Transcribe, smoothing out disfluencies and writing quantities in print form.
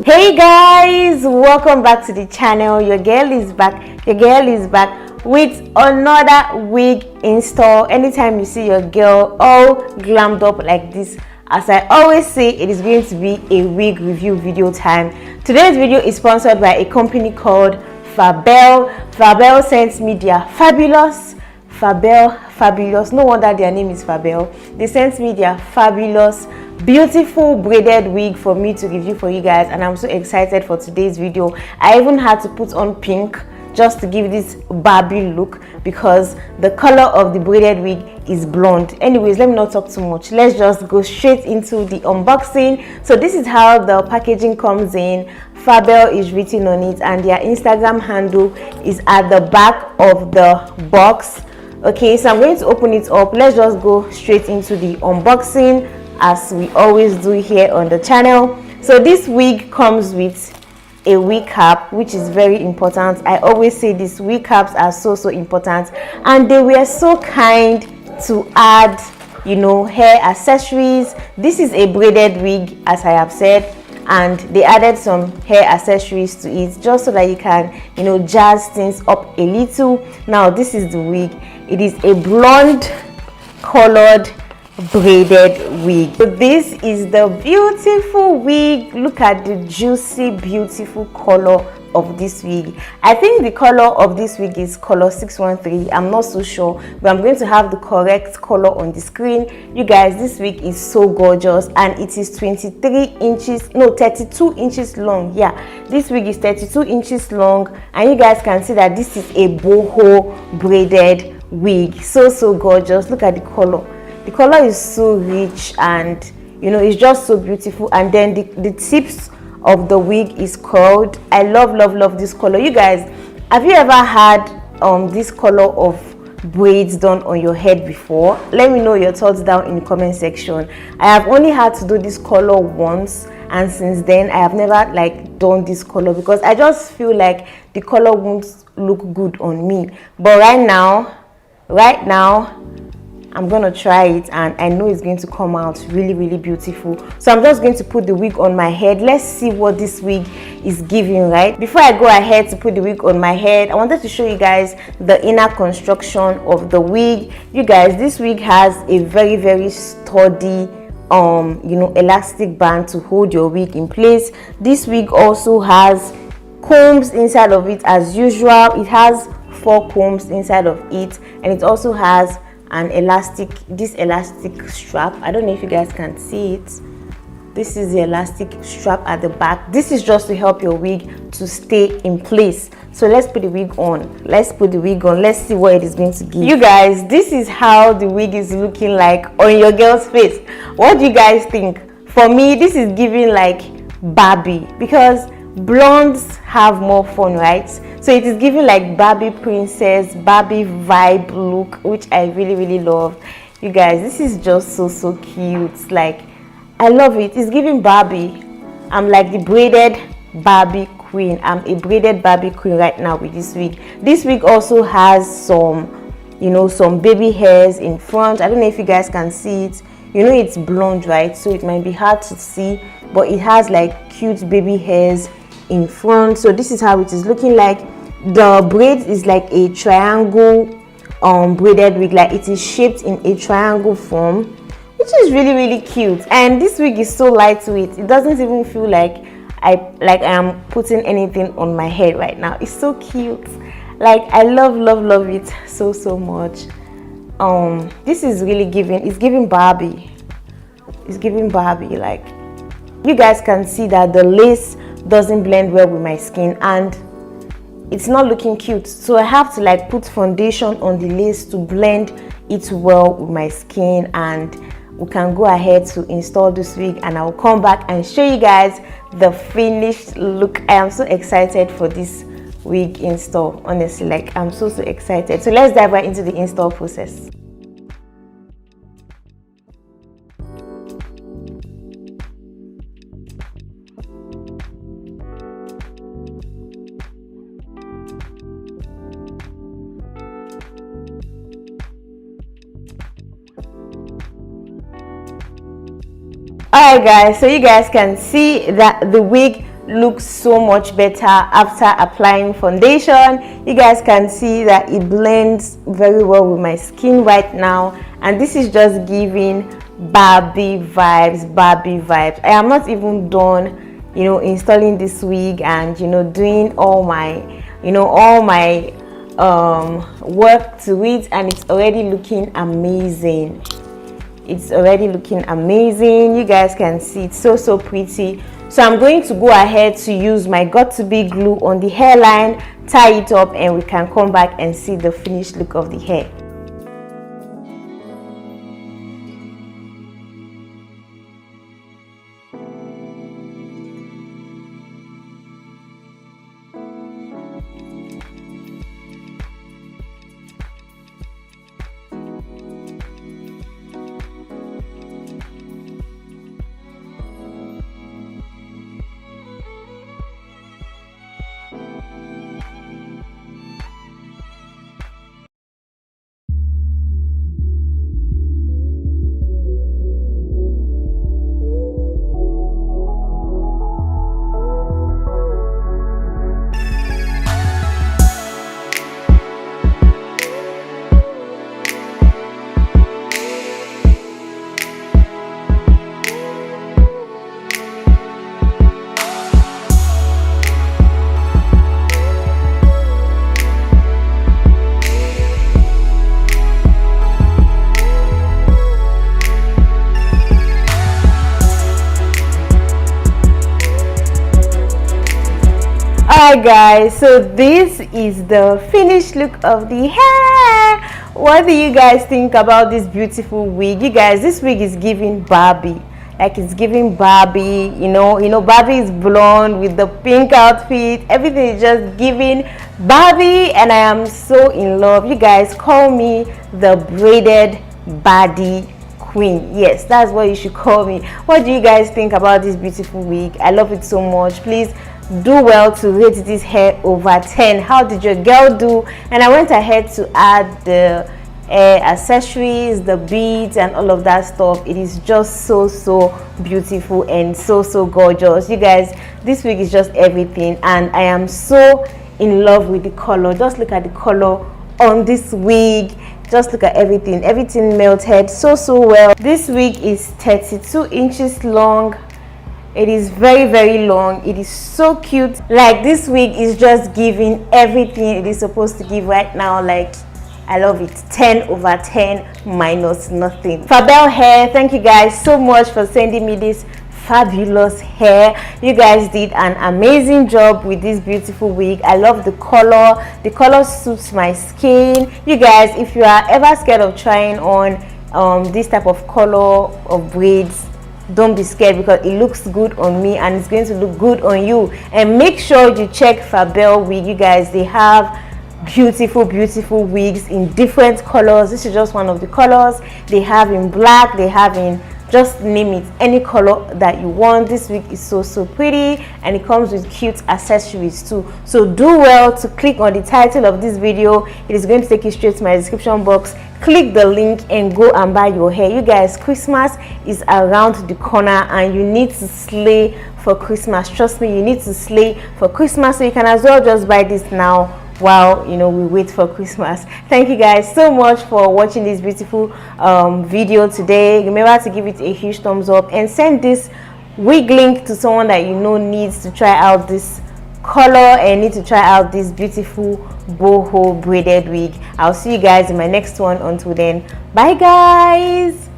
Hey guys, welcome back to the channel. Your girl is back with another wig install. Anytime you see your girl all glammed up like this, as I always say, it is going to be a wig review video time. Today's video is sponsored by a company called Fabelle. Fabelle sent me their fabulous fabulous, no wonder their name is Fabelle. They sent me their fabulous beautiful braided wig for me to review for you guys, and I'm so excited for today's video. I even had to put on pink just to give this Barbie look because the color of the braided wig is blonde. Anyways, let me not talk too much. Let's just go straight into the unboxing. So this is how the packaging comes in. Fabelle is written on it and their Instagram handle is at the back of the box. Okay, so I'm going to open it up. Let's just go straight into the unboxing as we always do here on the channel. So this wig comes with a wig cap, which is very important. I always say these wig caps are so important, and they were so kind to add, you know, hair accessories. This is a braided wig, as I have said, and they added some hair accessories to it just so that you can, you know, jazz things up a little. Now this is the wig. It is a blonde colored braided wig. So this is the beautiful wig. Look at the juicy beautiful color of this wig. I think the color of this wig is color 613. I'm not so sure, but I'm going to have the correct color on the screen. You guys, this wig is so gorgeous, and it is 32 inches long. Yeah, this wig is 32 inches long, and you guys can see that this is a boho braided wig. So gorgeous. Look at the color. The color is so rich, and you know, it's just so beautiful. And then the tips of the wig is curled. I love this color. You guys, have you ever had this color of braids done on your head before? Let me know your thoughts down in the comment section. I have only had to do this color once, and since then I have never like done this color because I just feel like the color won't look good on me. But right now I'm gonna try it, and I know it's going to come out really beautiful. So I'm just going to put the wig on my head. Let's see what this wig is giving. Right before I go ahead to put the wig on my head, I wanted to show you guys the inner construction of the wig. You guys, this wig has a very sturdy you know, elastic band to hold your wig in place. This wig also has combs inside of it as usual. It has 4 combs inside of it, and it also has an elastic strap. I don't know if you guys can see it. This is the elastic strap at the back. This is just to help your wig to stay in place. So let's put the wig on. Let's see what it is going to give. You guys, this is how the wig is looking like on your girl's face. What do you guys think? For me, this is giving like Barbie, because blondes have more fun, right? So it is giving like Barbie princess, Barbie vibe look, which I really love. You guys, this is just so cute. Like, I love it. It's giving Barbie. I'm like the braided Barbie queen. I'm a braided Barbie queen right now with this wig. This wig also has some, you know, some baby hairs in front. I don't know if you guys can see it. You know, it's blonde, right? So it might be hard to see, but it has like cute baby hairs in front. So this is how it is looking like. The braid is like a triangle braided wig, like it is shaped in a triangle form, which is really cute. And this wig is so lightweight, it doesn't even feel like I am putting anything on my head right now. It's so cute. Like, I love it so much. This is really giving Barbie. It's giving Barbie. Like, you guys can see that the lace doesn't blend well with my skin, and it's not looking cute, so I have to like put foundation on the lace to blend it well with my skin. And we can go ahead to install this wig, and I'll come back and show you guys the finished look. I am so excited for this wig install. Honestly, like, I'm so excited. So let's dive right into the install process. Alright guys, so you guys can see that the wig looks so much better after applying foundation. You guys can see that it blends very well with my skin right now, and this is just giving Barbie vibes. Barbie vibes. I am not even done, you know, installing this wig and, you know, doing all my, you know, all my work to it, and it's already looking amazing. It's already looking amazing. You guys can see it's so pretty. So I'm going to go ahead to use my got2b glue on the hairline, tie it up, and we can come back and see the finished look of the hair. Alright guys, so this is the finished look of the hair. What do you guys think about this beautiful wig? You guys, this wig is giving Barbie. Like, it's giving Barbie, you know Barbie is blonde with the pink outfit. Everything is just giving Barbie, and I am so in love. You guys, call me the braided baddie queen. Yes, that's what you should call me. What do you guys think about this beautiful wig? I love it so much. Please do well to rate this hair over 10. How did your girl do? And I went ahead to add the accessories, the beads, and all of that stuff. It is just so beautiful and so gorgeous. You guys, this wig is just everything, and I am so in love with the color. Just look at the color on this wig. Just look at everything melted so well. This wig is 32 inches long. It is very long. It is so cute. Like, this wig is just giving everything it is supposed to give right now. Like, I love it. 10 over 10 minus nothing. Fabelle hair, thank you guys so much for sending me this fabulous hair. You guys did an amazing job with this beautiful wig. I love the color. The color suits my skin. You guys, if you are ever scared of trying on this type of color of braids, don't be scared, because it looks good on me and it's going to look good on you. And make sure you check Fabelle wig. You guys, they have beautiful wigs in different colors. This is just one of the colors. They have in black, they have in, just name it, any color that you want. This wig is so pretty, and it comes with cute accessories too. So do well to click on the title of this video. It is going to take you straight to my description box. Click the link and go and buy your hair. You guys, Christmas is around the corner, and you need to slay for Christmas. Trust me, you need to slay for Christmas. So you can as well just buy this now while, you know, we wait for Christmas. Thank you guys so much for watching this beautiful video today. Remember to give it a huge thumbs up and send this wig link to someone that you know needs to try out this color and need to try out this beautiful boho braided wig. I'll see you guys in my next one. Until then, bye guys.